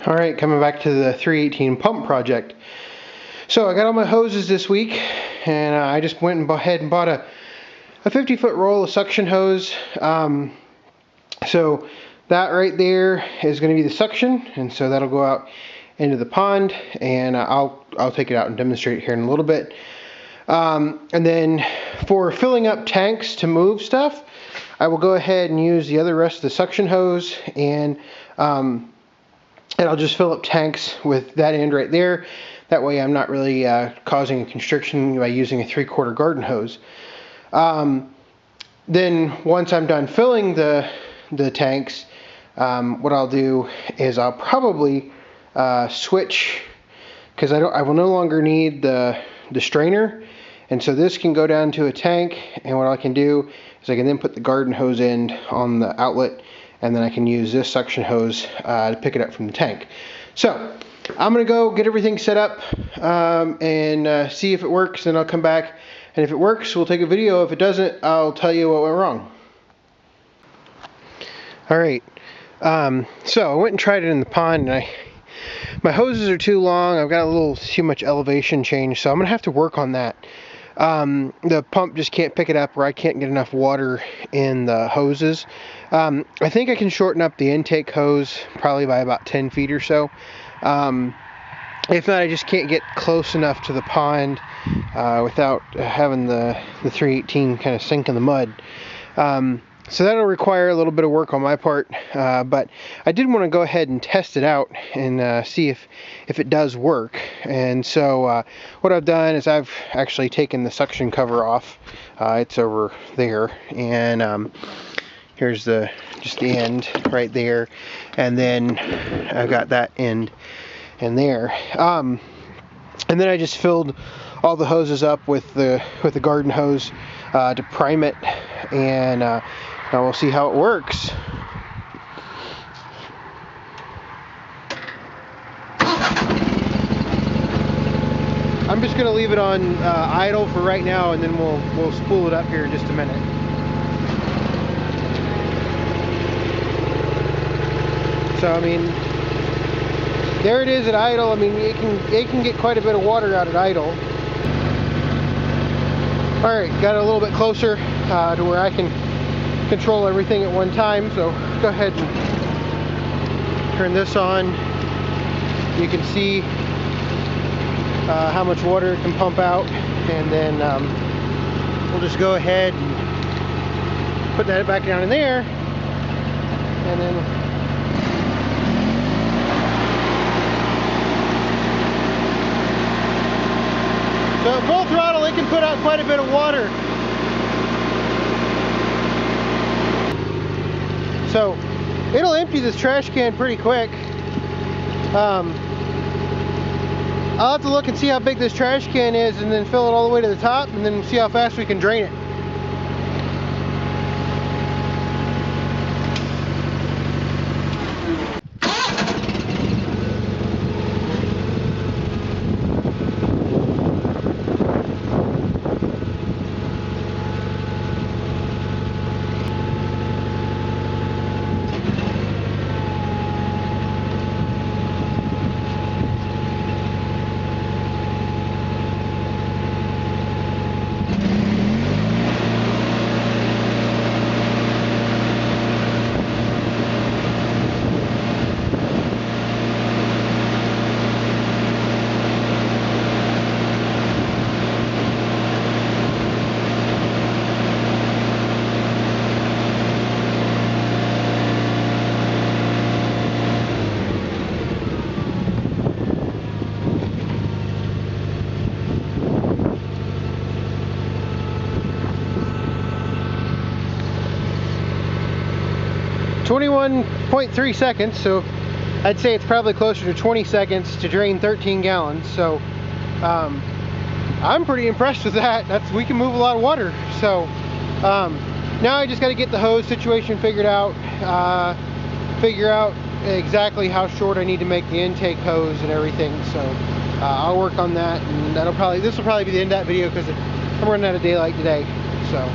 Alright, coming back to the 318 pump project. So I got all my hoses this week, and I just went ahead and bought a 50-foot roll of suction hose. So that right there is going to be the suction, and so that'll go out into the pond, and I'll take it out and demonstrate it here in a little bit. And then for filling up tanks to move stuff, I will go ahead and use the rest of the suction hose, and I'll just fill up tanks with that end right there. That way I'm not really causing a constriction by using a 3/4 garden hose. Then once I'm done filling the tanks, what I'll do is I'll probably switch, because I will no longer need the strainer, and so this can go down to a tank, and what I can do is I can then put the garden hose end on the outlet, and then I can use this suction hose to pick it up from the tank. So I'm gonna go get everything set up and see if it works, and I'll come back, and if it works we'll take a video. If it doesn't, I'll tell you what went wrong. Alright, so I went and tried it in the pond, and my hoses are too long. I've got a little too much elevation change, so I'm gonna have to work on that. The pump just can't pick it up, or I can't get enough water in the hoses. I think I can shorten up the intake hose probably by about 10 feet or so. If not, I just can't get close enough to the pond without having the 318 kind of sink in the mud. So that'll require a little bit of work on my part, but I did want to go ahead and test it out and see if it does work. And so what I've done is I've actually taken the suction cover off. It's over there, and here's just the end right there, and then I've got that end in there. And then I just filled all the hoses up with the garden hose to prime it, and now we'll see how it works. I'm just going to leave it on idle for right now, and then we'll spool it up here in just a minute. So I mean, there it is at idle. I mean, it can get quite a bit of water out at idle. All right, got it a little bit closer to where I can control everything at one time. So go ahead and turn this on. You can see how much water it can pump out, and then we'll just go ahead and put that back down in there, and then so at full throttle it can put out quite a bit of water. So it'll empty this trash can pretty quick. I'll have to look and see how big this trash can is, and then fill it all the way to the top, and then see how fast we can drain it. .3 seconds, so I'd say it's probably closer to 20 seconds to drain 13 gallons. So I'm pretty impressed with that. We can move a lot of water. So now I just got to get the hose situation figured out, figure out exactly how short I need to make the intake hose and everything. So I'll work on that, and this will probably be the end of that video, because I'm running out of daylight today. So